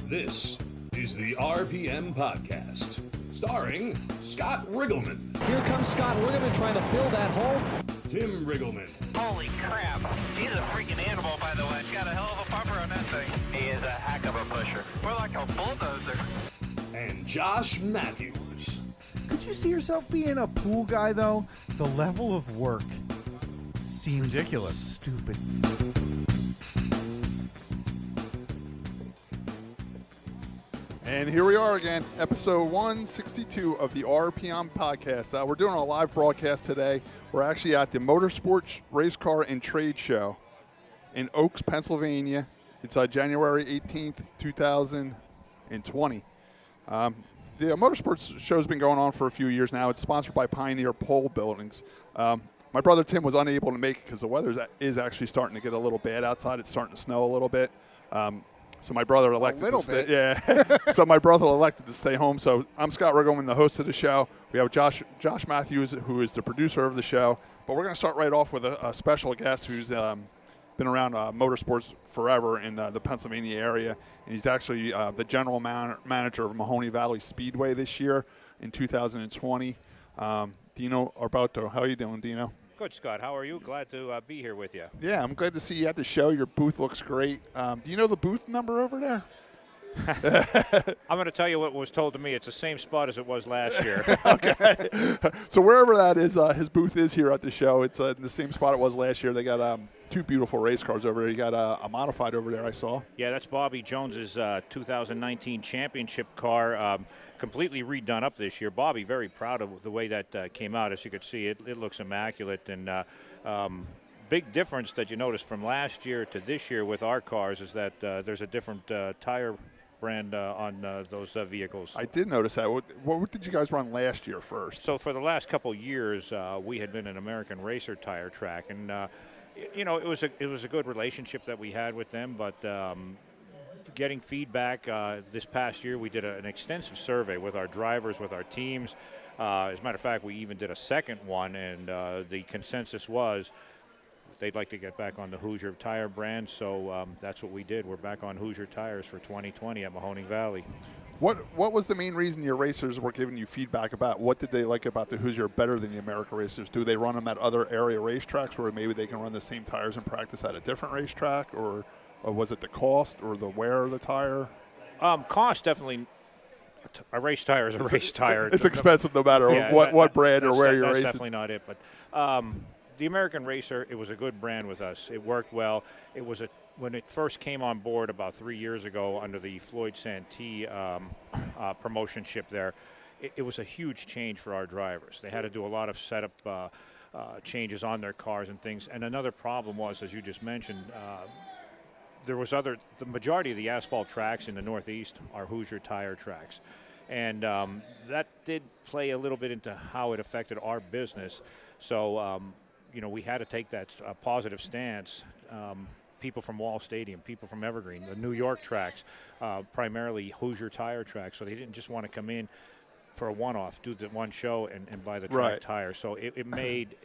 This is the RPM Podcast, starring Scott Riggleman. Here comes Scott Riggleman trying to fill that hole. Tim Riggleman. Holy crap. He's a freaking animal, by the way. He's got a hell of a pumper on that thing. He is a heck of a pusher. We're like a bulldozer. And Josh Matthews. Could you see yourself being a pool guy, though? The level of work seems ridiculous. Stupid. And here we are again, episode 162 of the RPM Podcast. We're doing a live broadcast today. We're actually at the Motorsports Race Car and Trade Show in Oaks, Pennsylvania. It's January 18th, 2020. The Motorsports show has been going on for a few years now. It's sponsored by Pioneer Pole Buildings. My brother Tim was unable to make it because the weather is actually starting to get a little bad outside. It's starting to snow a little bit. So my brother elected to stay. Yeah. So my brother elected to stay home. So I'm Scott Riggleman, the host of the show. We have Josh Matthews, who is the producer of the show. But we're going to start right off with a special guest who's been around motorsports forever in the Pennsylvania area. And he's actually the general manager of Mahoning Valley Speedway this year in 2020. Dino Oberto. How are you doing, Dino? Good, Scott. How are you? Glad to be here with you. Yeah, I'm glad to see you at the show. Your booth looks great. Do you know the booth number over there? I'm going to tell you what was told to me. It's the same spot as it was last year. Okay. So wherever that is, his booth is here at the show. It's in the same spot it was last year. They got two beautiful race cars over there. You got a modified over there, I saw. Yeah, that's Bobby Jones's 2019 championship car, completely redone up this year. Bobby, very proud of the way that came out. As you could see, it looks immaculate. And big difference that you noticed from last year to this year with our cars is that there's a different tire brand on those vehicles. I did notice that. What did you guys run last year first? So for the last couple years, we had been an American Racer tire track, and it was a good relationship that we had with them. But getting feedback this past year, we did an extensive survey with our drivers, with our teams. As a matter of fact, we even did a second one, and the consensus was they'd like to get back on the Hoosier tire brand, so that's what we did. We're back on Hoosier tires for 2020 at Mahoning Valley. What was the main reason your racers were giving you feedback about? What did they like about the Hoosier better than the American racers? Do they run them at other area racetracks where maybe they can run the same tires and practice at a different racetrack, or was it the cost or the wear of the tire? Cost, definitely. A race tire is a race tire. It's expensive no matter what brand or where you're racing. That's definitely not it, but the American Racer, it was a good brand with us. It worked well. When it first came on board about 3 years ago under the Floyd Santee promotionship there, it was a huge change for our drivers. They had to do a lot of setup changes on their cars and things. And another problem was, as you just mentioned, the majority of the asphalt tracks in the Northeast are Hoosier tire tracks. And that did play a little bit into how it affected our business. So, we had to take that positive stance. People from Wall Stadium, people from Evergreen, the New York tracks, primarily Hoosier tire tracks. So they didn't just want to come in for a one-off, do the one show and buy the track tire. So it made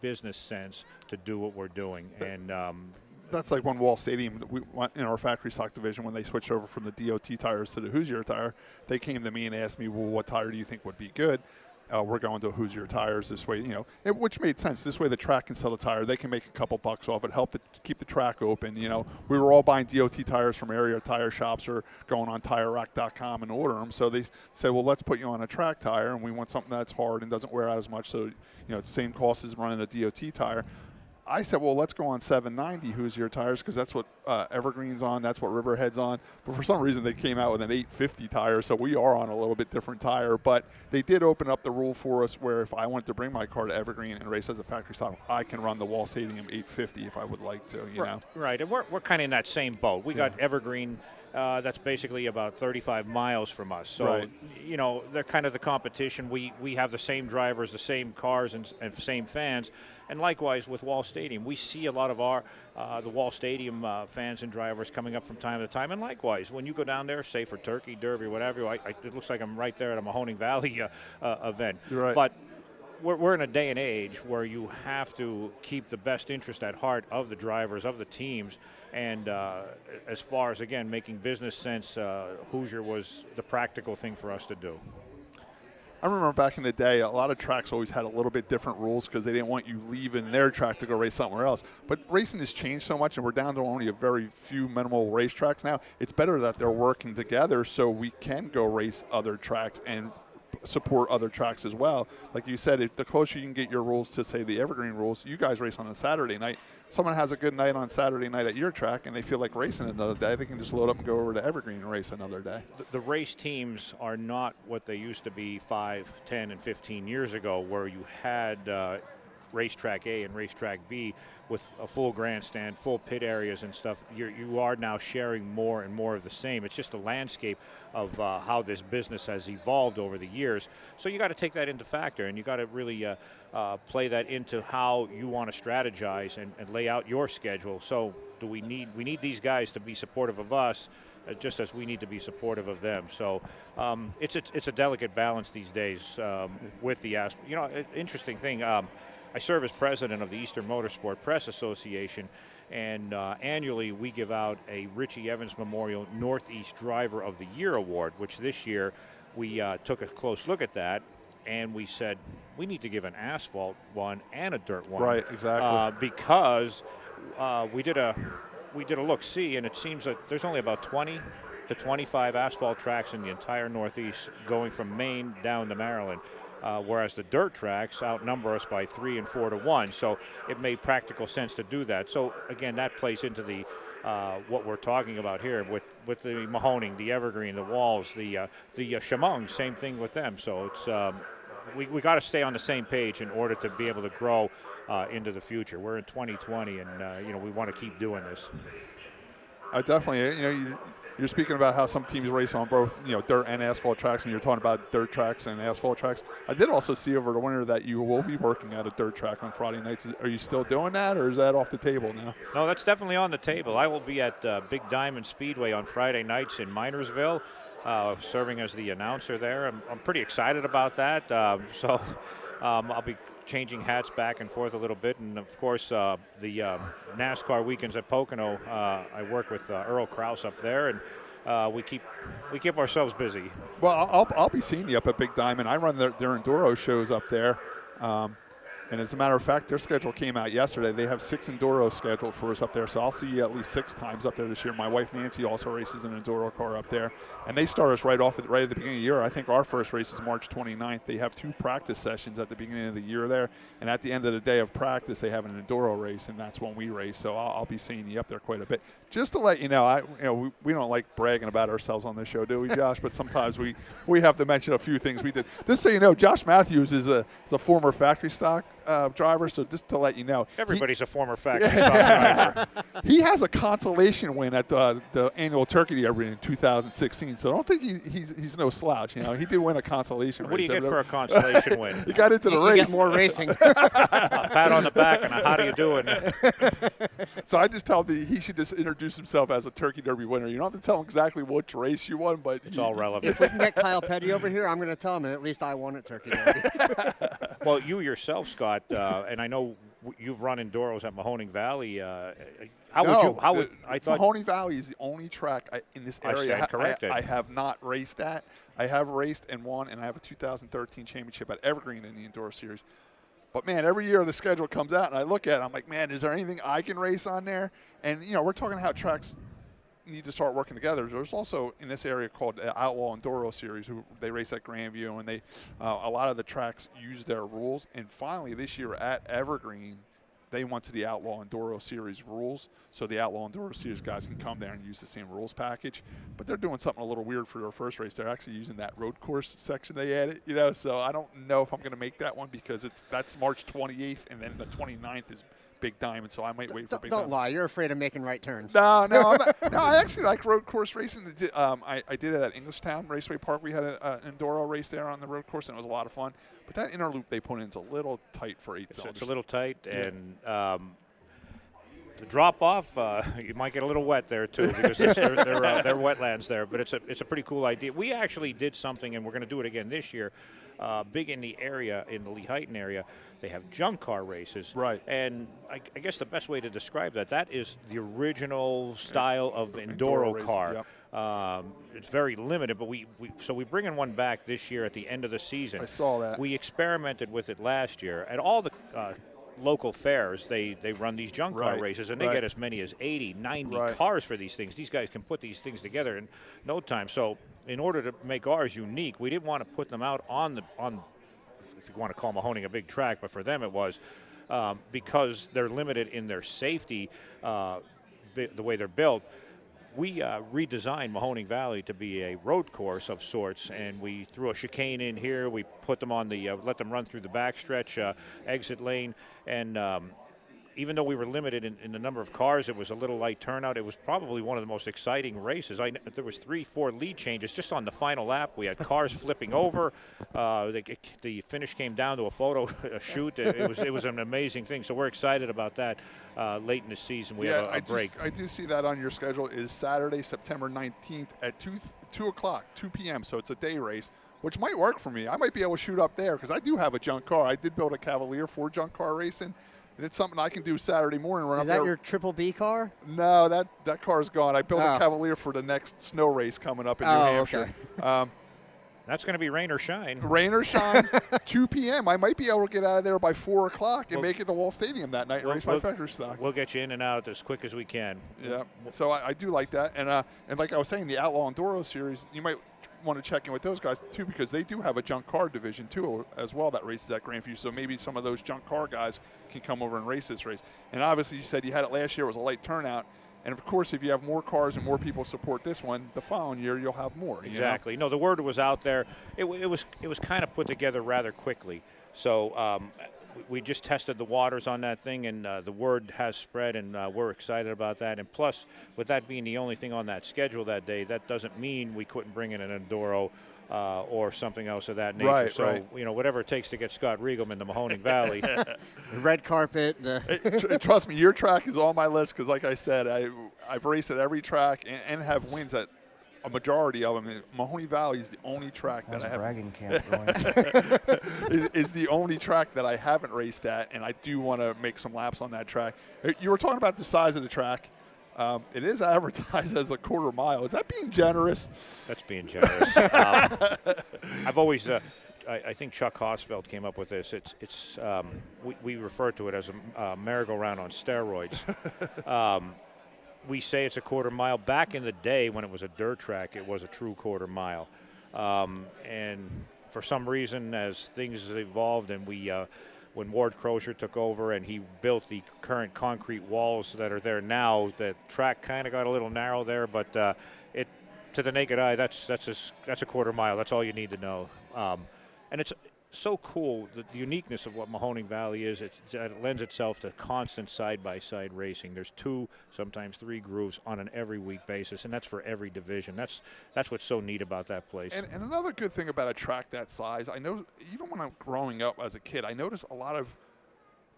business sense to do what we're doing. And that's like when Wall Stadium, we went in our factory stock division, when they switched over from the DOT tires to the Hoosier tire, they came to me and asked me, well, what tire do you think would be good? We're going to Hoosier tires this way, which made sense. This way the track can sell the tire. They can make a couple bucks off it, help to keep the track open. We were all buying DOT tires from area tire shops or going on TireRack.com and order them. So they said, well, let's put you on a track tire, and we want something that's hard and doesn't wear out as much. So, it's the same cost as running a DOT tire. I said, well, let's go on 790 Hoosier tires because that's what Evergreen's on. That's what Riverhead's on. But for some reason, they came out with an 850 tire, so we are on a little bit different tire. But they did open up the rule for us where if I wanted to bring my car to Evergreen and race as a factory stock, I can run the Wall Stadium 850 if I would like to, know. Right, and we're kind of in that same boat. We got Evergreen. That's basically about 35 miles from us. So, they're kind of the competition. We have the same drivers, the same cars, and same fans. And likewise with Wall Stadium, we see a lot of the Wall Stadium fans and drivers coming up from time to time. And likewise, when you go down there, say for Turkey, Derby, whatever, it looks like I'm right there at a Mahoning Valley event. You're right. But we're in a day and age where you have to keep the best interest at heart of the drivers, of the teams. And as far as, again, making business sense, Hoosier was the practical thing for us to do. I remember back in the day, a lot of tracks always had a little bit different rules because they didn't want you leaving their track to go race somewhere else. But racing has changed so much, and we're down to only a very few minimal racetracks now. It's better that they're working together so we can go race other tracks and support other tracks as well. Like you said, if the closer you can get your rules to, say, the Evergreen rules, you guys race on a Saturday night. Someone has a good night on Saturday night at your track and they feel like racing another day, they can just load up and go over to Evergreen and race another day. The race teams are not what they used to be 5, 10, and 15 years ago, where you had racetrack A and racetrack B with a full grandstand, full pit areas and stuff. You are now sharing more and more of the same. It's just a landscape of how this business has evolved over the years. So you got to take that into factor, and you got to really play that into how you want to strategize and lay out your schedule. So we need these guys to be supportive of us, just as we need to be supportive of them. So it's a delicate balance these days with the interesting thing. I serve as president of the Eastern Motorsport Press Association, and annually we give out a Richie Evans Memorial Northeast Driver of the Year Award, which this year we took a close look at that, and we said we need to give an asphalt one and a dirt one. Right, exactly. Because we did a look-see, and it seems that there's only about 20 to 25 asphalt tracks in the entire Northeast, going from Maine down to Maryland. Whereas the dirt tracks outnumber us by 3 and 4 to 1. So it made practical sense to do that. So again, that plays into the what we're talking about here with the Mahoning, the Evergreen, the Walls, the Shamong, same thing with them. So it's we got to stay on the same page in order to be able to grow into the future. We're in 2020, and we want to keep doing this. Definitely, you're speaking about how some teams race on both, dirt and asphalt tracks, and you're talking about dirt tracks and asphalt tracks. I did also see over the winter that you will be working at a dirt track on Friday nights. Are you still doing that, or is that off the table now? No, that's definitely on the table. I will be at Big Diamond Speedway on Friday nights in Minersville, serving as the announcer there. I'm pretty excited about that. I'll be changing hats back and forth a little bit, and of course the NASCAR weekends at Pocono, I work with Earl Krause up there, and we keep ourselves busy. Well, I'll be seeing you up at Big Diamond. I run their enduro shows up there, and as a matter of fact, their schedule came out yesterday. They have 6 enduro scheduled for us up there, so I'll see you at least 6 times up there this year. My wife Nancy also races an enduro car up there, and they start us right at the beginning of the year. I think our first race is March 29th. They have 2 practice sessions at the beginning of the year there, and at the end of the day of practice, they have an enduro race, and that's when we race. So I'll be seeing you up there quite a bit. Just to let you know, we don't like bragging about ourselves on this show, do we, Josh? But sometimes we have to mention a few things we did. Just so you know, Josh Matthews is a former factory stock driver, so just to let you know. Everybody's a former factory stock driver. He has a consolation win at the annual Turkey Derby in 2016, so I don't think he's no slouch. He did win a consolation race. What do you get for a consolation win? He got into the race. You get more racing. A pat on the back and a how do you doing? So I just tell him he should just introduce himself as a Turkey Derby winner. You don't have to tell him exactly which race you won, but it's all relevant. If we can get Kyle Petty over here, I'm going to tell him at least I won at Turkey Derby. Well, you yourself, Scott, and I know you've run enduros at Mahoning Valley. Mahoning Valley is the only track in this area I have not raced at. I have raced and won, and I have a 2013 championship at Evergreen in the Enduro Series. But, man, every year the schedule comes out, and I look at it, I'm like, man, is there anything I can race on there? And, we're talking how tracks need to start working together. There's also in this area called Outlaw Enduro Series, they race at Grandview, and they a lot of the tracks use their rules. And finally, this year at Evergreen, they went to the Outlaw Enduro Series rules, so the Outlaw Enduro Series guys can come there and use the same rules package. But they're doing something a little weird for their first race. They're actually using that road course section they added, so I don't know if I'm going to make that one because that's March 28th, and then the 29th is Big Diamond, so I might wait for Big Diamond. Don't lie. You're afraid of making right turns. No, I actually like road course racing. I did it at Englishtown Raceway Park. We had an enduro race there on the road course, and it was a lot of fun. But that inner loop they put in is a little tight for 8 cylinders. It's a little tight, and the drop off, you might get a little wet there too because they're wetlands there. But it's a pretty cool idea. We actually did something, and we're going to do it again this year. Big in the area, in the Lehighton area, they have junk car races. Right. And I guess the best way to describe that is the original style of enduro race, car. yep. It's very limited, but we bringing one back this year at the end of the season. I saw that. We experimented with it last year at all the local fairs. They run these junk car Right, races, and they right. get as many as 80, 90 Right. cars for these things. These guys can put these things together in no time. So in order to make ours unique, we didn't want to put them out on if you want to call Mahoning a big track, but for them it was because they're limited in their safety, the way they're built. We redesigned Mahoning Valley to be a road course of sorts, and we threw a chicane in here. We put them on the let them run through the backstretch exit lane, and even though we were limited in the number of cars, it was a little light turnout. It was probably one of the most exciting races. There was 3-4 lead changes just on the final lap. We had cars flipping over. The finish came down to a photo shoot. It was an amazing thing. So we're excited about that. Late in the season, we have a break. I do see that on your schedule is Saturday, September 19th at 2 o'clock, 2 p.m. So it's a day race, which might work for me. I might be able to shoot up there because I do have a junk car. I did build a Cavalier for junk car racing. And it's something I can do Saturday morning. Run Is up that there. your Triple B car? No, that car's gone. I built a Cavalier for the next snow race coming up in New Hampshire. Okay. That's going to be rain or shine. Rain or shine, 2 p.m. I might be able to get out of there by 4 o'clock and make it to Wall Stadium that night and race my factory stock. We'll get you in and out as quick as we can. Yeah, so I do like that. And like I was saying, the Outlaw Enduro Series, you might want to check in with those guys too because they do have a junk car division too as well that races at Grandview. So maybe some of those junk car guys can come over and race this race. And obviously you said you had it last year. It was a light turnout. And, of course, if you have more cars and more people support this one, the following year you'll have more. Exactly. No, the word was out there. It was kind of put together rather quickly. So we just tested the waters on that thing, and the word has spread, and we're excited about that. And plus, with that being the only thing on that schedule that day, that doesn't mean we couldn't bring in an Enduro or something else of that nature. Right, so, right. Whatever it takes to get Scott Riegelman to Mahoning Valley. The red carpet. Trust me, your track is on my list because, like I said, I've raced at every track and have wins at a majority of them. Mahoning Valley is the only track that I have. Bragging camp going. is the only track that I haven't raced at, and I do want to make some laps on that track. You were talking about the size of the track. It is advertised as a quarter mile. Is that being generous? That's being generous. I've always, I think Chuck Hosfeld came up with this. We refer to it as a merry-go-round on steroids. We say it's a quarter mile. Back in the day when it was a dirt track, it was a true quarter mile. And for some reason, as things evolved and when Ward Crozier took over and he built the current concrete walls that are there now, the track kind of got a little narrow there, but to the naked eye, that's a quarter mile. That's all you need to know. And it's so cool, the uniqueness of what Mahoning Valley is. It lends itself to constant side-by-side racing. There's 2, sometimes 3 grooves on an every week basis, and that's for every division. That's what's so neat about that place. And another good thing about a track that size, I know even when I'm growing up as a kid, I noticed a lot of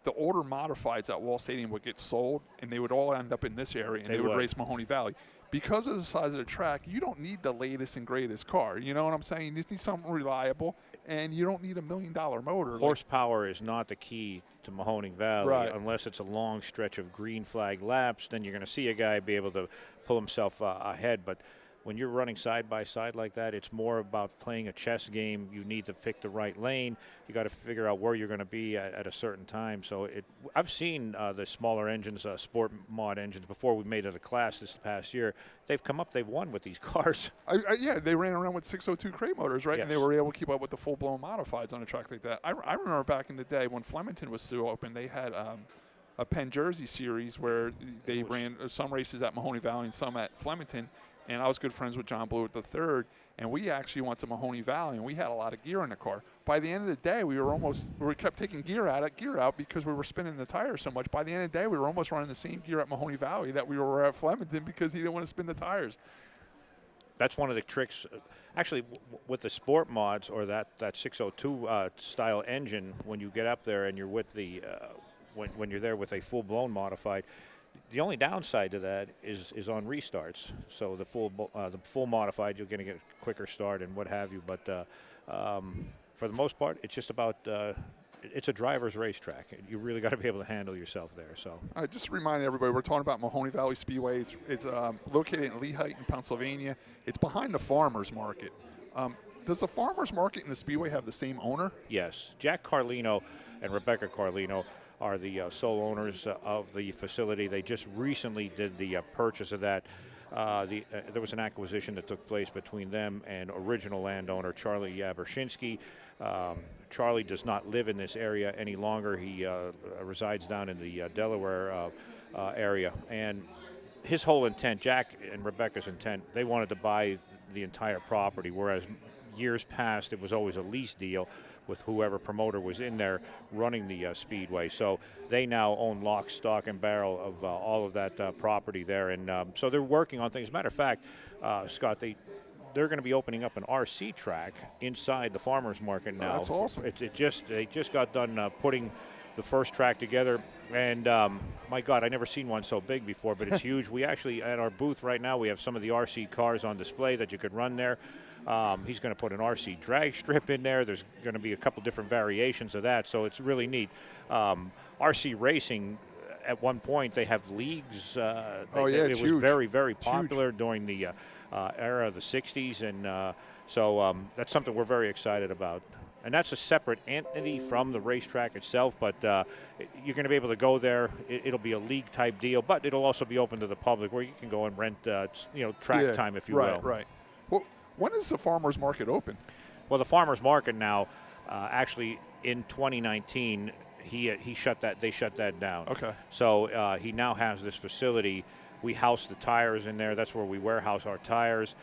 the older modifieds at Wall Stadium would get sold, and they would all end up in this area, and they would race Mahoning Valley. Because of the size of the track, you don't need the latest and greatest car. You know what I'm saying? You just need something reliable, and you don't need $1 million motor. Horsepower is not the key to Mahoning Valley unless it's a long stretch of green flag laps. Then you're going to see a guy be able to pull himself ahead. But when you're running side by side like that, it's more about playing a chess game. You need to pick the right lane. You got to figure out where you're going to be at a certain time. So I've seen the smaller engines, sport mod engines, before we made it a class this past year. They've come up, they've won with these cars. Yeah, they ran around with 602 crate motors, right? Yes. And they were able to keep up with the full-blown modifieds on a track like that. I remember back in the day when Flemington was still open, they had a Penn Jersey series where they ran some races at Mahoning Valley and some at Flemington. And I was good friends with John Blewett III, and we actually went to Mahoning Valley, and we had a lot of gear in the car. By the end of the day, we kept taking gear out because we were spinning the tires so much. By the end of the day, we were almost running the same gear at Mahoning Valley that we were at Flemington because he didn't want to spin the tires. That's one of the tricks. Actually, with the sport mods or that 602 style engine, when you get up there and you're with the when you're there with a full-blown modified, The only downside to that is on restarts. So the full modified, you're going to get a quicker start and what have you. But for the most part, it's just about it's a driver's racetrack. You really got to be able to handle yourself there. So I just remind everybody, we're talking about Mahoning Valley Speedway. It's located in Lehigh in Pennsylvania. It's behind the farmers market. Does the farmers market and the Speedway have the same owner? Yes, Jack Carlino and Rebecca Carlino are the sole owners of the facility. They just recently did the purchase of that. There was an acquisition that took place between them and original landowner Charlie Yabershinsky. Charlie does not live in this area any longer. He resides down in the Delaware area. And his whole intent, Jack and Rebecca's intent, they wanted to buy the entire property, whereas years past it was always a lease deal with whoever promoter was in there running the Speedway. So they now own lock, stock, and barrel of all of that property there. And so they're working on things. As a matter of fact, Scott, they're going to be opening up an RC track inside the farmers market now. Oh, that's awesome. They just got done putting the first track together. And my God, I never seen one so big before, but it's huge. We actually, at our booth right now, we have some of the RC cars on display that you could run there. He's going to put an RC drag strip in there. There's going to be a couple different variations of that, so it's really neat. RC racing, at one point, they have leagues. It was huge. Very, very popular during the era of the 60s, and so that's something we're very excited about. And that's a separate entity from the racetrack itself, but you're going to be able to go there. It'll be a league-type deal, but it'll also be open to the public where you can go and rent track time, if you will. Right. Well, when is the farmers market open? Well, the farmers market now, actually in 2019, he shut that. They shut that down. Okay. So he now has this facility. We house the tires in there. That's where we warehouse our tires.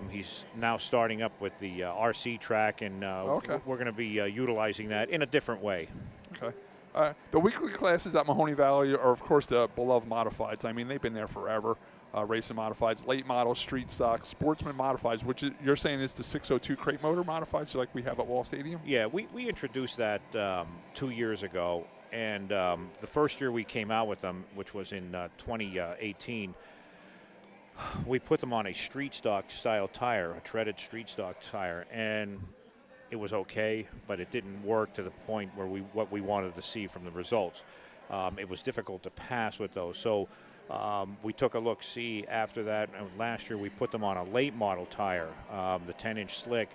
He's now starting up with the RC track, and we're going to be utilizing that in a different way. Okay. The weekly classes at Mahoning Valley are, of course, the beloved modifieds. I mean, they've been there forever. Racing modifieds, late models, street stock, sportsman modifieds, which you're saying is the 602 crate motor modifieds like we have at Wall Stadium? Yeah, we introduced that 2 years ago, and the first year we came out with them, which was in 2018, we put them on a street stock style tire, a treaded street stock tire, and it was okay, but it didn't work to the point where what we wanted to see from the results. It was difficult to pass with those. So we took a look-see after that, and last year we put them on a late model tire, the 10-inch slick,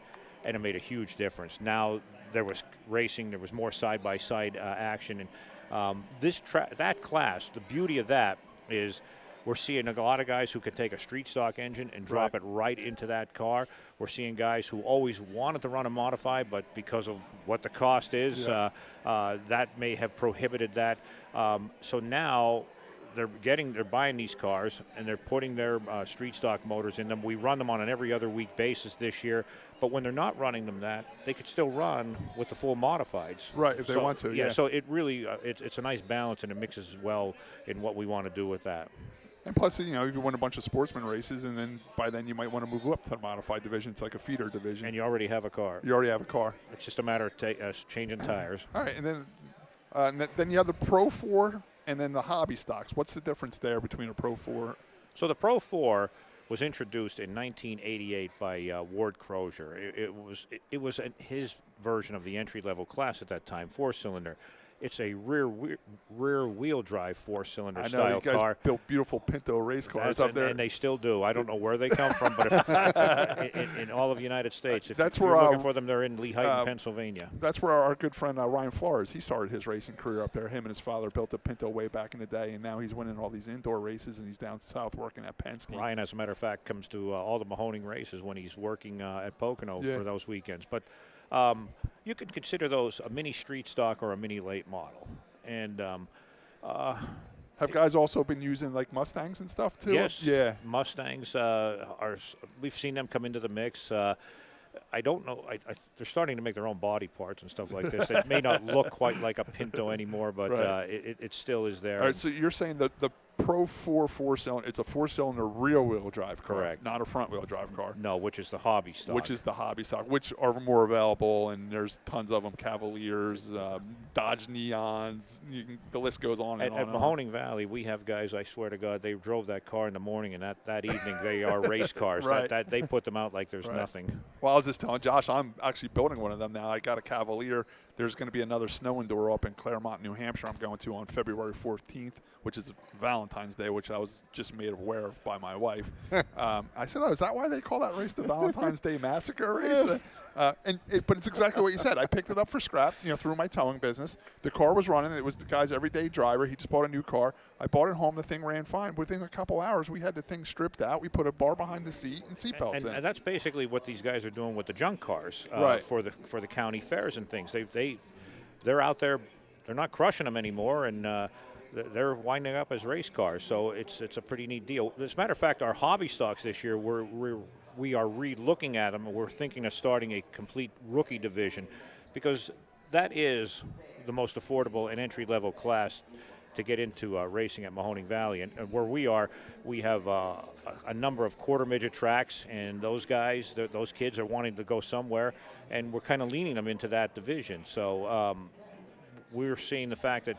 and it made a huge difference. Now there was racing, there was more side-by-side action, and that class, the beauty of that is we're seeing a lot of guys who can take a street stock engine and drop it right into that car. We're seeing guys who always wanted to run a modified, but because of what the cost is, that may have prohibited that. So now they're buying these cars and they're putting their street stock motors in them. We run them on an every other week basis this year, but when they're not running them they could still run with the full modifieds. Right, if they want to, yeah. So it really, it's a nice balance, and it mixes well in what we want to do with that. And plus, if you win a bunch of sportsman races, and then by then you might want to move up to the modified division. It's like a feeder division. And you already have a car. You already have a car. It's just a matter of changing tires. All right, and then you have the Pro 4 and then the hobby stocks. What's the difference there between a Pro 4? So the Pro 4 was introduced in 1988 by Ward Crozier. It was his version of the entry-level class at that time, 4-cylinder. It's a rear wheel drive 4-cylinder style car. I know these guys built beautiful Pinto race cars up there, and they still do. I don't know where they come from, but in all of the United States, if you're looking for them, they're in Lehigh, Pennsylvania. That's where our good friend Ryan Flores, he started his racing career up there. Him and his father built a Pinto way back in the day, and now he's winning all these indoor races, and he's down south working at Penske. Ryan, as a matter of fact, comes to all the Mahoning races when he's working at Pocono for those weekends. But you can consider those a mini street stock or a mini late model. And have guys also been using like Mustangs and stuff too? Yes. Yeah. Mustangs we've seen them come into the mix. I don't know. They're starting to make their own body parts and stuff like this. It may not look quite like a Pinto anymore, but it still is there. All right. So you're saying that the Pro 4 4-cylinder. It's a 4-cylinder rear-wheel drive car, Correct. not a front-wheel drive car. No, which is the hobby stock. Which is the hobby stock, which are more available, and there's tons of them. Cavaliers, Dodge Neons, the list goes on and on. At Mahoning Valley, we have guys, I swear to God, they drove that car in the morning, and that evening they are race cars. Right. That they put them out like there's Right. nothing. Well, I was just telling Josh, I'm actually building one of them now. I got a Cavalier. There's going to be another snow indoor up in Claremont, New Hampshire. I'm going to on February 14th, which is Valentine's Day, which I was just made aware of by my wife. I said, "Oh, is that why they call that race the Valentine's Day Massacre race?" But it's exactly what you said. I picked it up for scrap, through my towing business. The car was running. It was the guy's everyday driver. He just bought a new car. I bought it home. The thing ran fine. Within a couple hours, we had the thing stripped out. We put a bar behind the seat and seatbelts in. And that's basically what these guys are doing with the junk cars Right. for the county fairs and things. They're out there. They're not crushing them anymore, and they're winding up as race cars. So it's a pretty neat deal. As a matter of fact, our hobby stocks this year, we are re-looking at them, and we're thinking of starting a complete rookie division, because that is the most affordable and entry-level class to get into racing at Mahoning Valley. And where we are, we have a number of quarter-midget tracks, and those guys, those kids are wanting to go somewhere, and we're kind of leaning them into that division. So we're seeing the fact that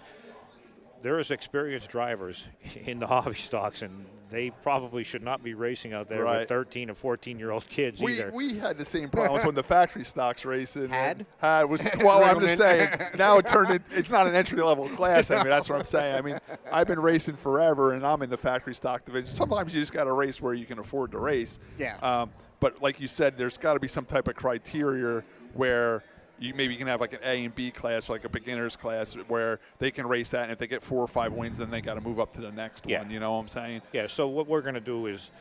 there is experienced drivers in the hobby stocks, and they probably should not be racing out there Right. with 13 and 14-year-old kids either. We had the same problems when the factory stocks racing. Had? Was well, I'm just saying. Now it's not an entry-level class. I mean, that's what I'm saying. I mean, I've been racing forever, and I'm in the factory stock division. Sometimes you just got to race where you can afford to race. Yeah. But like you said, there's got to be some type of criteria where you can have like an A and B class, like a beginner's class, where they can race that, and if they get 4 or 5 wins, then they got to move up to the next one. You know what I'm saying? Yeah, so what we're going to do is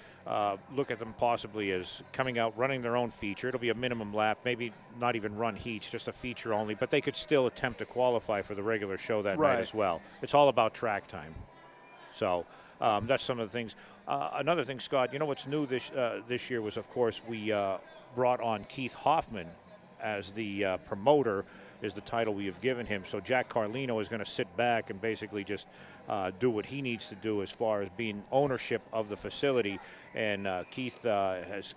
look at them possibly as coming out, running their own feature. It'll be a minimum lap, maybe not even run heats, just a feature only, but they could still attempt to qualify for the regular show that night as well. It's all about track time. So that's some of the things. Another thing, Scott, what's new this year was, of course, we brought on Keith Hoffman as the promoter, is the title we have given him. So Jack Carlino is going to sit back and basically just do what he needs to do as far as being ownership of the facility. And Keith has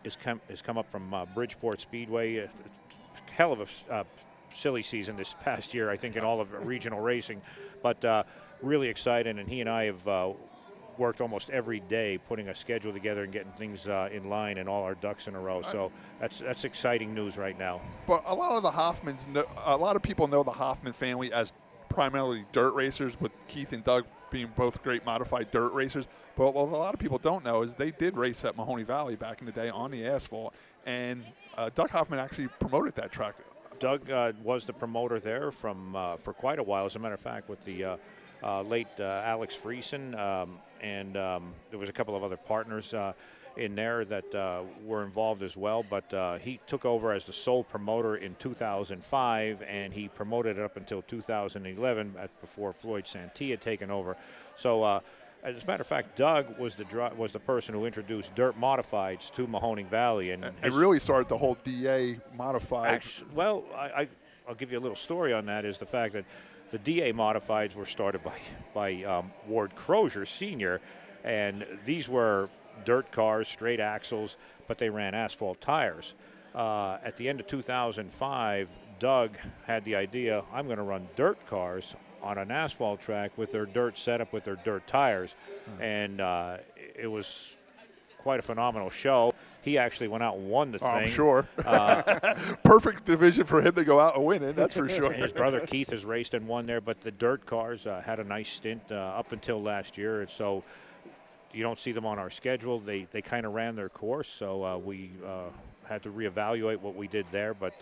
come up from Bridgeport Speedway. Hell of a silly season this past year, I think, in all of regional racing. But really excited, and he and I have worked almost every day putting a schedule together and getting things in line and all our ducks in a row. So that's exciting news right now. But a lot of the Hoffmans, a lot of people know the Hoffman family as primarily dirt racers, with Keith and Doug being both great modified dirt racers. But what a lot of people don't know is they did race at Mahoning Valley back in the day on the asphalt, and Doug Hoffman actually promoted that track. Doug was the promoter there for quite a while. As a matter of fact, with the late Alex Friesen, and there was a couple of other partners in there that were involved as well. But he took over as the sole promoter in 2005, and he promoted it up until 2011, before Floyd Santee had taken over. So, as a matter of fact, Doug was the person who introduced dirt modifieds to Mahoning Valley, and it really started the whole DA modified. Well, I'll give you a little story on that. Is the fact that the DA modifieds were started by Ward Crozier Sr., and these were dirt cars, straight axles, but they ran asphalt tires. At the end of 2005, Doug had the idea, I'm going to run dirt cars on an asphalt track with their dirt setup, with their dirt tires. And it was quite a phenomenal show. He actually went out and won the thing. I'm sure. Perfect division for him to go out and win in, that's for sure. His brother Keith has raced and won there, but the dirt cars had a nice stint up until last year. And so you don't see them on our schedule. They kind of ran their course, so we had to reevaluate what we did there. But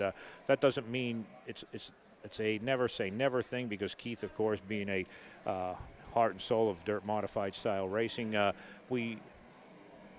that doesn't mean it's a never say never thing, because Keith, of course, being a heart and soul of dirt modified style racing,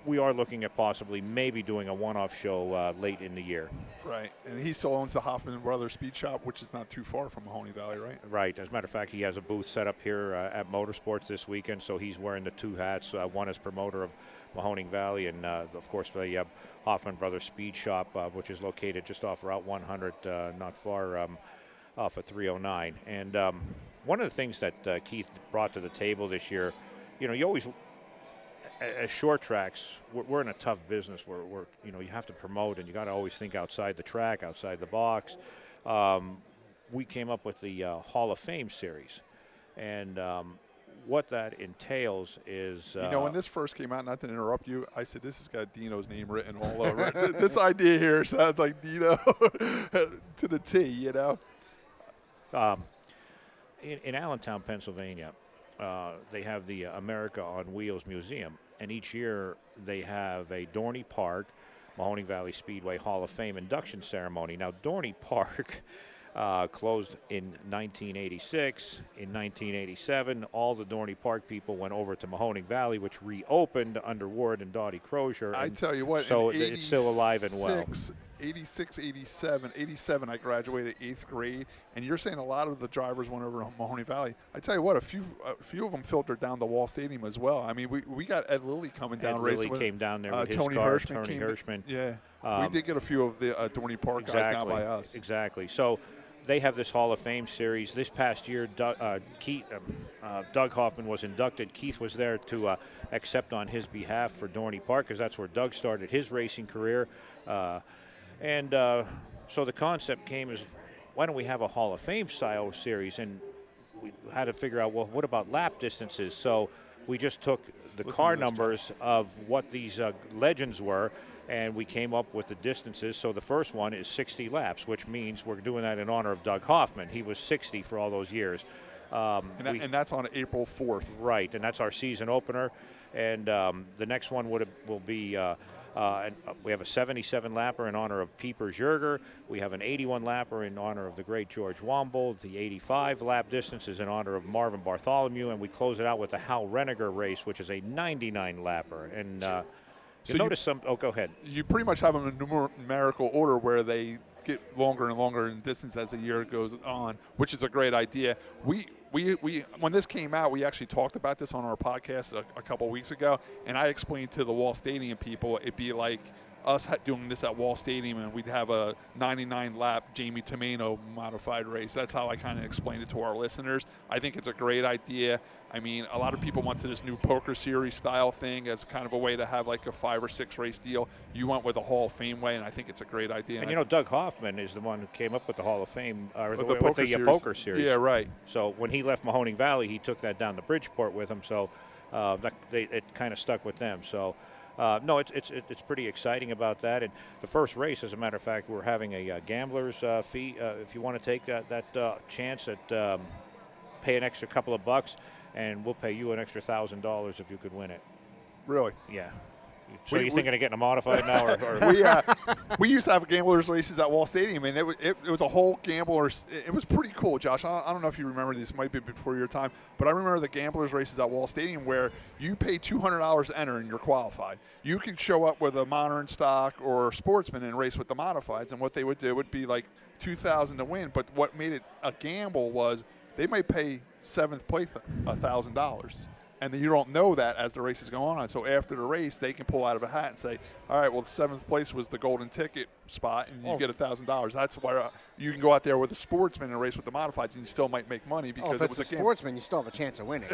we are looking at possibly maybe doing a one-off show late in the year. Right, and he still owns the Hoffman Brothers Speed Shop, which is not too far from Mahoning Valley, right? Right. As a matter of fact, he has a booth set up here at Motorsports this weekend, so he's wearing the two hats, one as promoter of Mahoning Valley, and of course the Hoffman Brothers Speed Shop, which is located just off Route 100, not far off of 309. And one of the things that Keith brought to the table this year you always, as short tracks, we're in a tough business where you have to promote and you got to always think outside the track, outside the box. We came up with the Hall of Fame series, and what that entails is when this first came out, not to interrupt you, I said this has got Dino's name written all over it. This idea here sounds like Dino to the T. In Allentown, Pennsylvania, they have the America on Wheels Museum, and each year they have a Dorney Park, Mahoning Valley Speedway Hall of Fame induction ceremony. Now, Dorney Park closed in 1986. In 1987, all the Dorney Park people went over to Mahoning Valley, which reopened under Ward and Dottie Crozier. I tell you what, so it's still alive and well. 86, 87, I graduated 8th grade, and you're saying a lot of the drivers went over to Mahoning Valley. I tell you what, a few of them filtered down to Wall Stadium as well. I mean, we got Ed Lilly coming down racing. Lilly came down there with Tony his car, Hirschman Tony Hirschman. Yeah, we did get a few of the Dorney Park guys down by us. Exactly. So they have this Hall of Fame series. This past year, Doug Hoffman was inducted. Keith was there to accept on his behalf for Dorney Park, because that's where Doug started his racing career. So the concept came as, why don't we have a Hall of Fame style series? And we had to figure out, well, what about lap distances? So we just took the car numbers of what these legends were, and we came up with the distances. So the first one is 60 laps, which means we're doing that in honor of Doug Hoffman. He was 60 for all those years. And that's on April 4th. Right, and that's our season opener. And the next one will be we have a 77 lapper in honor of Peepers Yerger. We have an 81 lapper in honor of the great George Womble. The 85 lap distance is in honor of Marvin Bartholomew, and we close it out with the Hal Reniger race, which is a 99 lapper. And notice some. Oh, go ahead. You pretty much have them in numerical order where they get longer and longer in distance as the year goes on, which is a great idea. We when this came out, we actually talked about this on our podcast a couple weeks ago, and I explained to the Wall Stadium people it'd be like us doing this at Wall Stadium, and we'd have a 99-lap Jamie Tomeno modified race. That's how I kind of explained it to our listeners. I think it's a great idea. I mean, a lot of people went to this new poker series style thing as kind of a way to have like a 5 or 6 race deal. You went with a Hall of Fame way, and I think it's a great idea. And Doug Hoffman is the one who came up with the Hall of Fame, with the poker series. Yeah, right. So when he left Mahoning Valley, he took that down to Bridgeport with him. So it kind of stuck with them. So. No, it's pretty exciting about that. And the first race, as a matter of fact, we're having a gambler's fee. If you want to take that chance at pay an extra couple of bucks, and we'll pay you an extra $1,000 if you could win it. Really? Yeah. So you're thinking of getting a modified now? Or we used to have gamblers races at Wall Stadium, and it was a whole gamblers. It was pretty cool, Josh. I don't know if you remember this. It might be before your time, but I remember the gamblers races at Wall Stadium where you pay $200 to enter and you're qualified. You can show up with a modern stock or sportsman and race with the modifieds, and what they would do would be like $2,000 to win. But what made it a gamble was they might pay 7th place $1,000. And then you don't know that as the race is going on. So after the race, they can pull out of a hat and say, all right, well, the 7th place was the golden ticket spot, and you get $1,000. That's why you can go out there with a sportsman and race with the modifieds, and you still might make money because if it was a sportsman, you still have a chance of winning.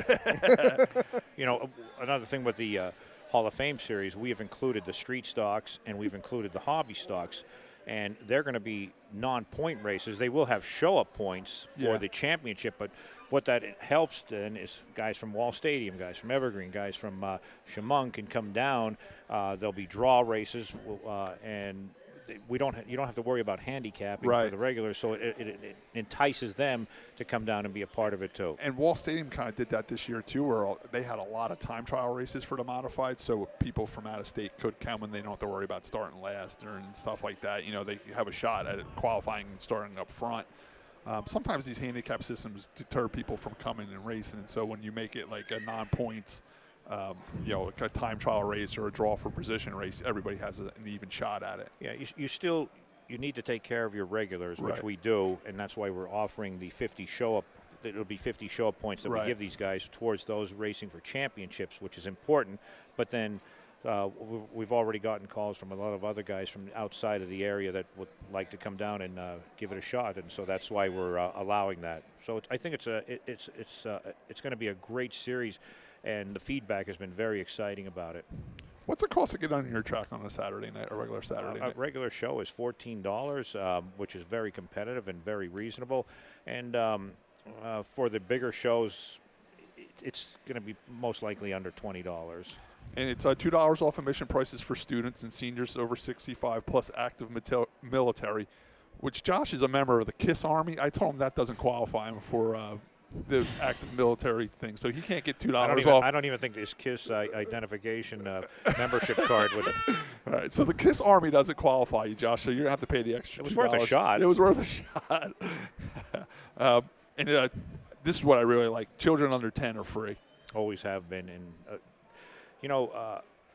Another thing with the Hall of Fame series, we have included the street stocks and we've included the hobby stocks. And they're going to be non-point races. They will have show-up points for the championship, but what that helps then is guys from Wall Stadium, guys from Evergreen, guys from Chemung can come down. There'll be draw races, and you don't have to worry about handicapping for the regulars, so it entices them to come down and be a part of it too. And Wall Stadium kind of did that this year too, where they had a lot of time trial races for the modified, so people from out of state could come and they don't have to worry about starting last and stuff like that. They have a shot at qualifying and starting up front. Sometimes these handicap systems deter people from coming and racing, and so when you make it like a non-points, a time trial race or a draw for position race, everybody has an even shot at it. Yeah, you need to take care of your regulars, which we do, and that's why we're offering the 50 show-up. It'll be 50 show-up points that we give these guys towards those racing for championships, which is important. But then we've already gotten calls from a lot of other guys from outside of the area that would like to come down and give it a shot, and so that's why we're allowing that. So I think it's going to be a great series. and the feedback has been very exciting about it. What's the cost to get on your track on a Saturday night, a regular Saturday night? A regular show is $14, which is very competitive and very reasonable. And for the bigger shows, it's going to be most likely under $20. And it's $2 off admission prices for students and seniors over 65 plus active military, which Josh is a member of the KISS Army. I told him that doesn't qualify him for the active military thing, so he can't get $2 off. I don't even think this KISS identification membership card would. All right, so the KISS Army doesn't qualify you, Josh, so you're going to have to pay the extra $2. It was worth a shot. It was worth a shot. This is what I really like. Children under 10 are free. Always have been. And,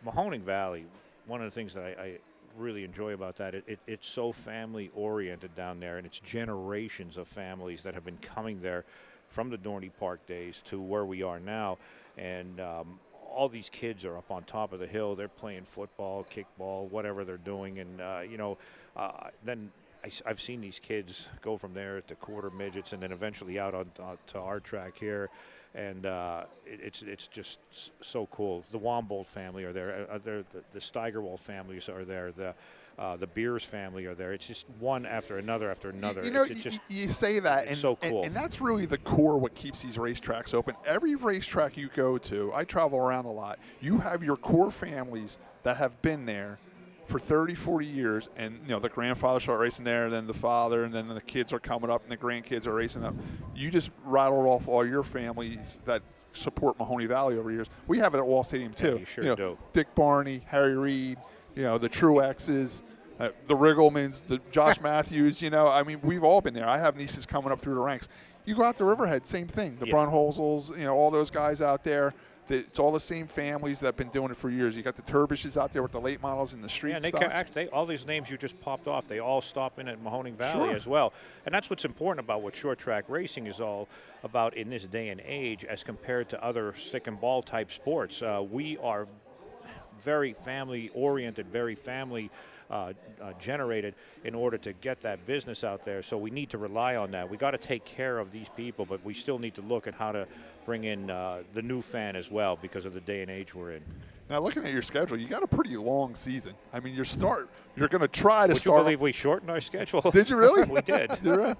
Mahoning Valley, one of the things that I really enjoy about that, it's so family-oriented down there, and it's generations of families that have been coming there from the Dorney Park days to where we are now. And all these kids are up on top of the hill. They're playing football, kickball, whatever they're doing. And, then I've seen these kids go from there to quarter midgets and then eventually out to our track here. And it's just so cool. The Wombold family are there. The Steigerwald families are there. The Beers family are there. It's just one after another after another. You say that, and so cool. And that's really the core what keeps these racetracks open. Every racetrack you go to, I travel around a lot, you have your core families that have been there for 30, 40 years, and the grandfather start racing there, then the father, and then the kids are coming up, and the grandkids are racing up. You just rattled off all your families that support Mahoning Valley over years. We have it at Wall Stadium too. Yeah, you sure do. Dick Barney, Harry Reid, the Truexes, the Rigglemans, the Josh Matthews. We've all been there. I have nieces coming up through the ranks. You go out to Riverhead, same thing. The Brunholzels, all those guys out there. It's all the same families that have been doing it for years. You got the Turbishes out there with the late models in the street. Yeah, and all these names you just popped off, they all stop in at Mahoning Valley as well. And that's what's important about what short track racing is all about in this day and age as compared to other stick and ball type sports. We are very family oriented, very family generated in order to get that business out there. So we need to rely on that. We got to take care of these people, but we still need to look at how to bring in the new fan as well because of the day and age we're in. Now, looking at your schedule, you got a pretty long season. You're going to try to start. Would you believe we shortened our schedule? Did you really? We did. You're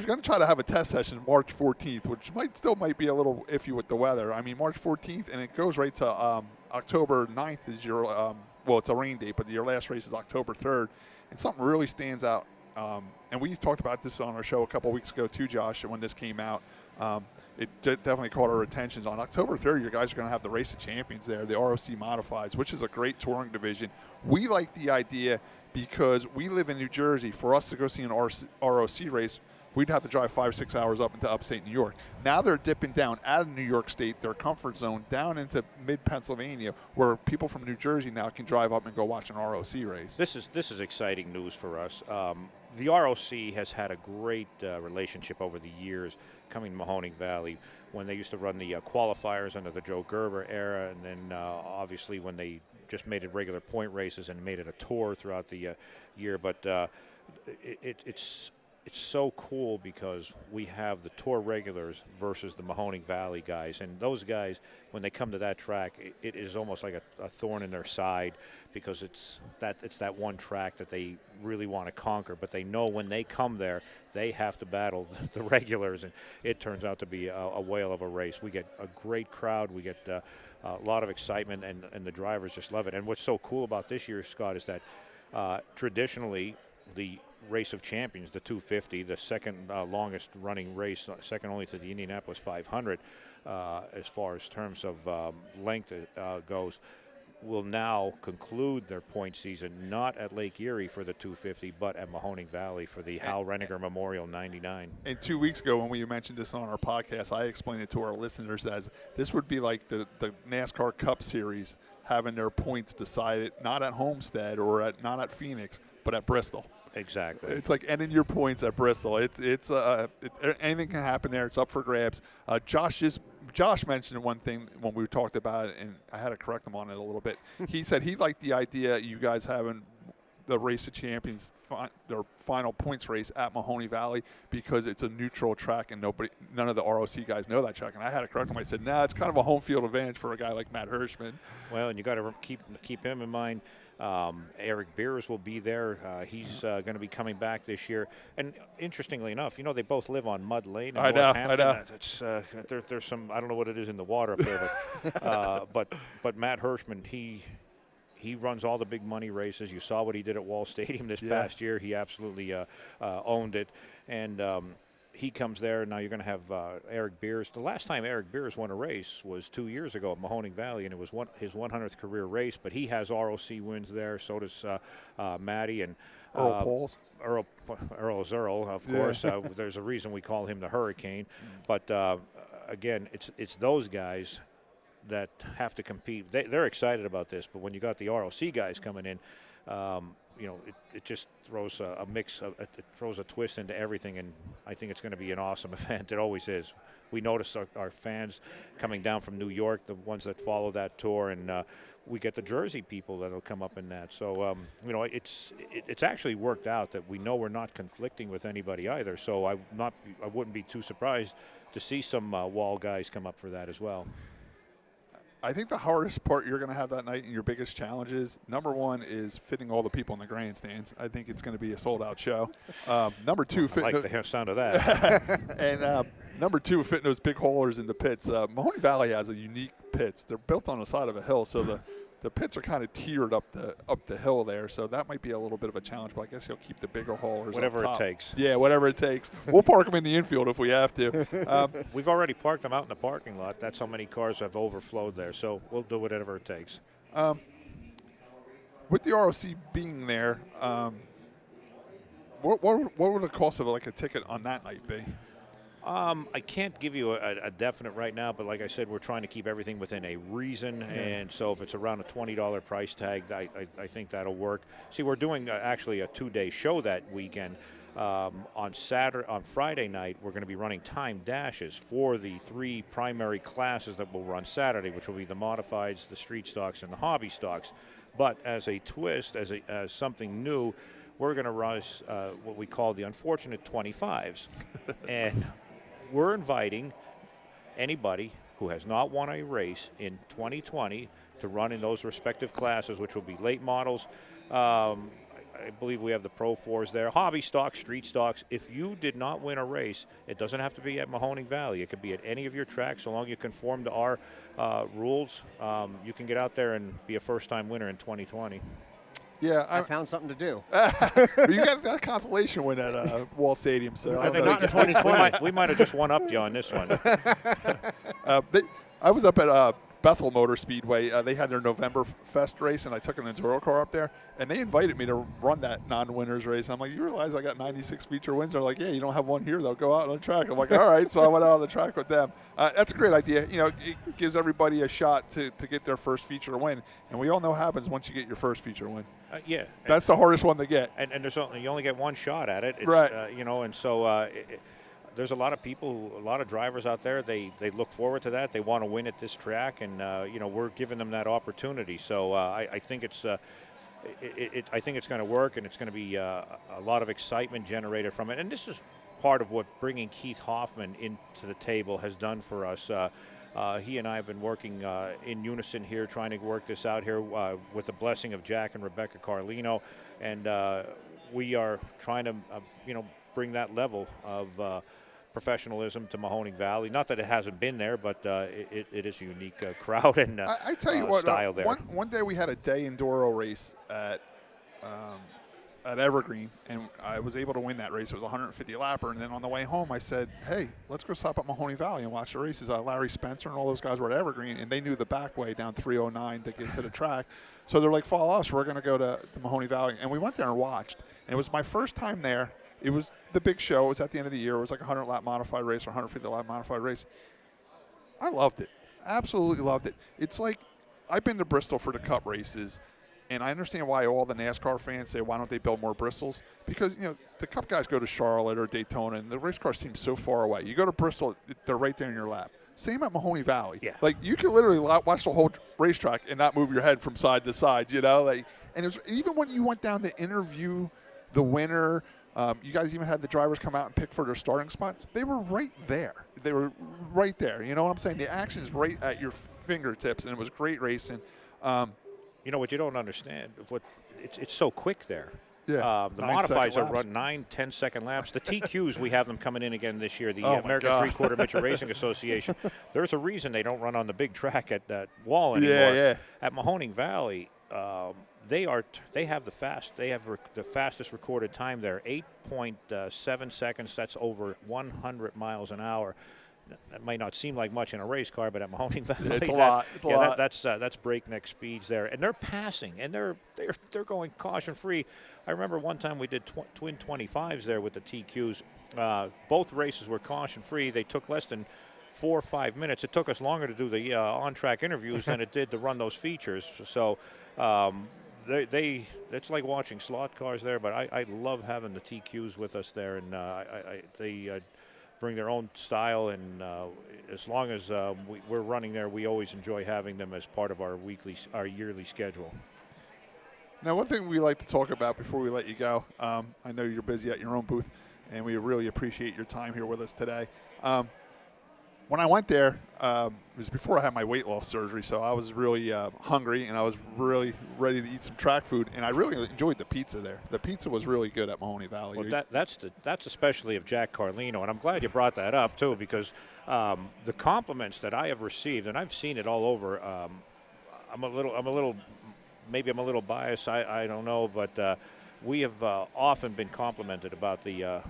going to try to have a test session March 14th, which might be a little iffy with the weather. March 14th, and it goes right to October 9th is your it's a rain date, but your last race is October 3rd, and something really stands out. And we talked about this on our show a couple weeks ago too, Josh, when this came out. It definitely caught our attention. On October 3rd, you guys are going to have the Race of Champions there, the ROC Modifieds, which is a great touring division. We like the idea because we live in New Jersey. For us to go see an ROC race, we'd have to drive 5-6 hours up into upstate New York. Now they're dipping down out of New York State, their comfort zone, down into mid-Pennsylvania, where people from New Jersey now can drive up and go watch an ROC race. This is exciting news for us. The ROC has had a great relationship over the years coming to Mahoning Valley when they used to run the qualifiers under the Joe Gerber era, and then obviously when they just made it regular point races and made it a tour throughout the year. But it's so cool because we have the tour regulars versus the Mahoning Valley guys, and those guys, when they come to that track, it is almost like a thorn in their side because it's that one track that they really want to conquer, but they know when they come there, they have to battle the regulars, and it turns out to be a whale of a race. We get a great crowd, we get a lot of excitement, and the drivers just love it. And what's so cool about this year, Scott, is that traditionally the Race of Champions, the 250, the second longest running race, second only to the Indianapolis 500 as far as terms of length goes, will now conclude their point season not at Lake Erie for the 250, but at Mahoning Valley for the Hal Reniger Memorial 99. And 2 weeks ago when we mentioned this on our podcast, I explained it to our listeners as this would be like the NASCAR Cup Series having their points decided not at Homestead or not at Phoenix, but at Bristol. Exactly. It's like ending your points at Bristol. Anything can happen there. It's up for grabs. Josh mentioned one thing when we talked about it, and I had to correct him on it a little bit. He said he liked the idea you guys having the Race of Champions, their final points race at Mahoning Valley, because it's a neutral track and none of the ROC guys know that track. And I had to correct them. I said, nah, it's kind of a home field advantage for a guy like Matt Hirschman. Well, and you got to keep him in mind. Eric Beers will be there. He's going to be coming back this year. And interestingly enough, they both live on Mud Lane in Northampton. I know. It's, there's some, I don't know what it is in the water up there, but Matt Hirschman, he runs all the big money races. You saw what he did at Wall Stadium this past year. He absolutely owned it. And he comes there, and now you're going to have Eric Beers. The last time Eric Beers won a race was 2 years ago at Mahoning Valley, and it was his 100th career race. But he has ROC wins there. So does Matty and Earl Pauls. Earl is Earl, of course. There's a reason we call him the Hurricane. But again, it's those guys that have to compete. They're excited about this, but when you got the ROC guys coming in, it just throws a mix. It throws a twist into everything, and I think it's going to be an awesome event. It always is. We notice our fans coming down from New York, the ones that follow that tour, and we get the Jersey people that'll come up in that. So it's actually worked out that we know we're not conflicting with anybody either. So I wouldn't be too surprised to see some wall guys come up for that as well. I think the hardest part you're going to have that night and your biggest challenges, number one, is fitting all the people in the grandstands. I think it's going to be a sold-out show. Number two, I like the sound of that. And number two, fitting those big haulers in the pits. Mahoning Valley has a unique pits. They're built on the side of a hill, so the pits are kind of tiered up the hill there, so that might be a little bit of a challenge, but I guess he'll keep the bigger haulers whatever up top. It takes. Yeah, whatever it takes. We'll park them in the infield if we have to. We've already parked them out in the parking lot. That's how many cars have overflowed there, so we'll do whatever it takes. With the ROC being there, what would the cost of a ticket on that night be? I can't give you a definite right now, but like I said, we're trying to keep everything within a reason, and so if it's around a $20 price tag, I think that'll work. See, we're doing actually a 2-day show that weekend. On Friday night, we're going to be running time dashes for the 3 primary classes that will run Saturday, which will be the modifieds, the street stocks, and the hobby stocks. But as a twist, as something new, we're going to run what we call the unfortunate 25s, and we're inviting anybody who has not won a race in 2020 to run in those respective classes, which will be late models. I believe we have the Pro 4s there. Hobby stocks, street stocks. If you did not win a race, it doesn't have to be at Mahoning Valley. It could be at any of your tracks, so long as you conform to our rules. You can get out there and be a first-time winner in 2020. Yeah, I found something to do. You got a consolation win at Wall Stadium, so I think not in 2020. We might have just one-upped you on this one. I was up at Bethel Motor Speedway. They had their November Fest race, and I took an Enduro car up there, and they invited me to run that non-winners race. I'm like, you realize I got 96 feature wins? They're like, yeah, you don't have one here, though. Go out on the track. I'm like, all right. So I went out on the track with them. That's a great idea. It gives everybody a shot to get their first feature win, and we all know what happens once you get your first feature win. Yeah. That's the hardest one to get. And you only get one shot at it. Right. And so there's a lot of people, a lot of drivers out there, they look forward to that. They want to win at this track, and we're giving them that opportunity. So I think it's I think it's going to work, and it's going to be a lot of excitement generated from it. And this is part of what bringing Keith Hoffman into the table has done for us. He and I have been working in unison here, trying to work this out here with the blessing of Jack and Rebecca Carlino, and we are trying to bring that level of professionalism to Mahoning Valley. Not that it hasn't been there, but it is a unique crowd and I tell you what, style there. One day we had a day enduro race at Evergreen, and I was able to win that race. It was a 150 lapper, and then on the way home I said, hey, let's go stop at Mahoning Valley and watch the races. Larry Spencer and all those guys were at Evergreen, and they knew the back way down 309 to get to the track. So they're like, follow us, we're going to go to Mahoning Valley. And we went there and watched, and it was my first time there. It was the big show. It was at the end of the year. It was like a 100-lap modified race or 150-lap modified race. I loved it. Absolutely loved it. It's like I've been to Bristol for the Cup races, and I understand why all the NASCAR fans say, why don't they build more Bristols? Because, the Cup guys go to Charlotte or Daytona, and the race cars seem so far away. You go to Bristol, they're right there in your lap. Same at Mahoning Valley. Yeah. Like, you can literally watch the whole racetrack and not move your head from side to side, you know? Like, and it was, even when you went down to interview the winner, you guys even had the drivers come out and pick for their starting spots. They were right there. They were right there. You know what I'm saying? The action's right at your fingertips, and it was great racing. You know what you don't understand? It's so quick there. Yeah, the modifieds are run 9-10-second laps. The TQs, we have them coming in again this year. The American Three-Quarter Mitchell Racing Association. There's a reason they don't run on the big track at that wall anymore. Yeah. At Mahoning Valley, they have the fastest recorded time there, 8.7 seconds. That's over 100 miles an hour. That might not seem like much in a race car, but at Mahoning Valley, it's a lot. It's a lot. That's breakneck speeds there, and they're passing, and they're going caution free. I remember one time we did twin 25s there with the TQs. Both races were caution free. They took less than 4 or 5 minutes. It took us longer to do the on-track interviews than it did to run those features. So it's like watching slot cars there. But I love having the TQs with us there, and they bring their own style, and as long as we're running there, we always enjoy having them as part of our yearly schedule. Now, one thing we like to talk about before we let you go, I know you're busy at your own booth, and we really appreciate your time here with us today. When I went there, it was before I had my weight loss surgery, so I was really hungry, and I was really ready to eat some track food, and I really enjoyed the pizza there. The pizza was really good at Mahoning Valley. Well, that's especially of Jack Carlino, and I'm glad you brought that up too, because the compliments that I have received, and I've seen it all over. I'm a little biased. I don't know, but we have often been complimented about the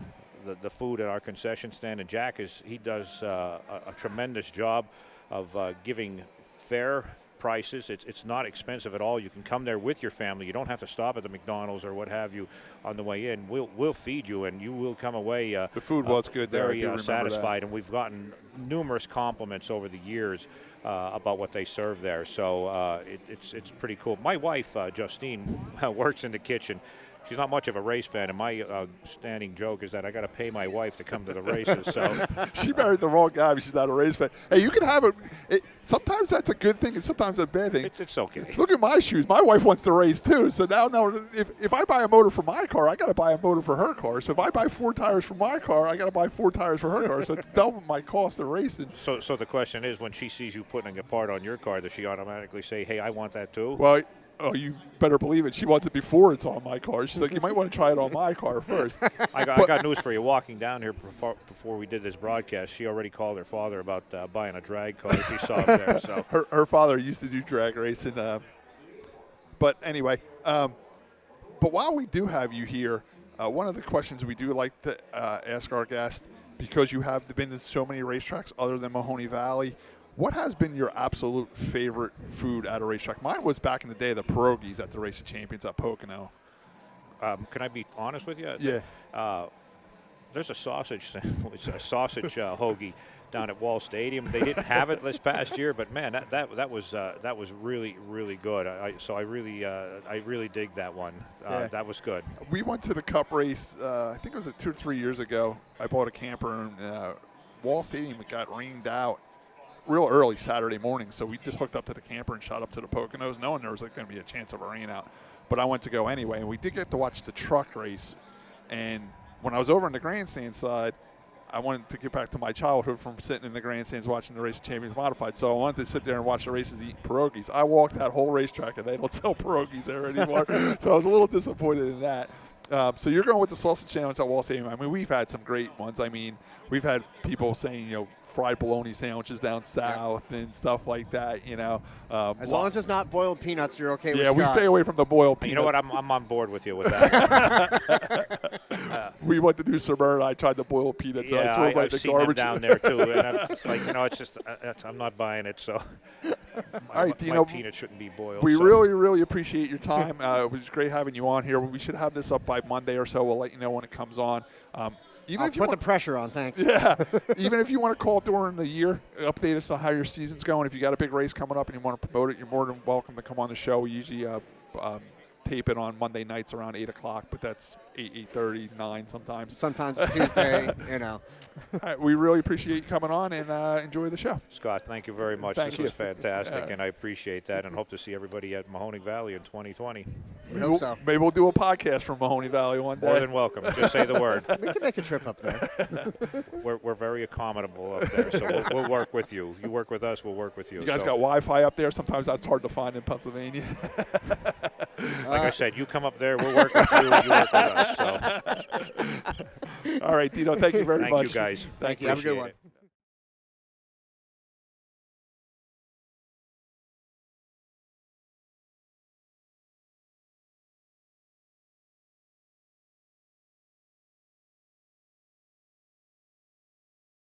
food at our concession stand, and Jack does a tremendous job of giving fair prices. It's not expensive at all. You can come there with your family. You don't have to stop at the McDonald's or what have you on the way in. We'll feed you, and you will come away the food was good there. Very satisfied, and we've gotten numerous compliments over the years about what they serve there. So it's pretty cool. My wife, Justine, works in the kitchen. She's not much of a race fan, and my standing joke is that I got to pay my wife to come to the races. So she married the wrong guy. She's not a race fan. Hey, you can have it. Sometimes that's a good thing, and sometimes a bad thing. It's okay. Look at my shoes. My wife wants to race too. So now, if I buy a motor for my car, I got to buy a motor for her car. So if I buy 4 tires for my car, I got to buy 4 tires for her car. So it's double my cost of racing. So the question is, when she sees you putting a part on your car, does she automatically say, "Hey, I want that too"? Well. Oh, you better believe it. She wants it before it's on my car. She's like, you might want to try it on my car first. I got news for you. Walking down here before we did this broadcast, she already called her father about buying a drag car she saw him there. So her father used to do drag racing. But anyway, but while we do have you here, one of the questions we do like to ask our guests, because you have been to so many racetracks other than Mahoning Valley, what has been your absolute favorite food at a racetrack? Mine was back in the day the pierogies at the Race of Champions at Pocono. Can I be honest with you? Yeah. There's a sausage hoagie down at Wall Stadium. They didn't have it this past year, but man, that was really, really good. I really dig that one. That was good. We went to the Cup race. I think it was 2 or 3 years ago. I bought a camper, and Wall Stadium got rained out real early Saturday morning, so we just hooked up to the camper and shot up to the Poconos, knowing there was going to be a chance of a rain out. But I went to go anyway, and we did get to watch the truck race. And when I was over on the grandstand side, I wanted to get back to my childhood from sitting in the grandstands watching the Race of Champions Modified. So I wanted to sit there and watch the races eating pierogies. I walked that whole racetrack, and they don't sell pierogies there anymore. So I was a little disappointed in that. So you're going with the sausage sandwich at Wall Stadium. I mean, we've had some great ones. I mean, we've had people saying, fried bologna sandwiches down south and stuff like that, As long as it's not boiled peanuts, you're okay with Scott. Yeah, we stay away from the boiled peanuts. You know what? I'm on board with you with that. We went to do Suburban. I tried the boiled peanuts. Yeah, and I threw them in the garbage. Them down there, too. And it's like, it's just, I'm not buying it, so. All right, Dino, my peanuts shouldn't be boiled. We really, really appreciate your time. It was great having you on here. We should have this up by Monday or so. We'll let you know when it comes on. I'll put the pressure on, thanks. Yeah. Even if you want to call during the year, update us on how your season's going. If you got a big race coming up and you want to promote it, you're more than welcome to come on the show. We usually tape it on Monday nights around 8 o'clock, but that's 8:30, 9 sometimes. Sometimes Tuesday, All right, we really appreciate you coming on, and enjoy the show. Scott, thank you very much. Thank this you. was fantastic, and I appreciate that, and hope to see everybody at Mahoning Valley in 2020. hope so. Maybe we'll do a podcast from Mahoning Valley one day. More than welcome. Just say the word. We can make a trip up there. We're very accommodable up there, so we'll work with you. You work with us, we'll work with you. You guys got Wi-Fi up there? Sometimes that's hard to find in Pennsylvania. Like I said, you come up there, we'll work with you, you work with us. So. All right, Dino, thank you very much. Thank you, guys. Thank you. Have a good one.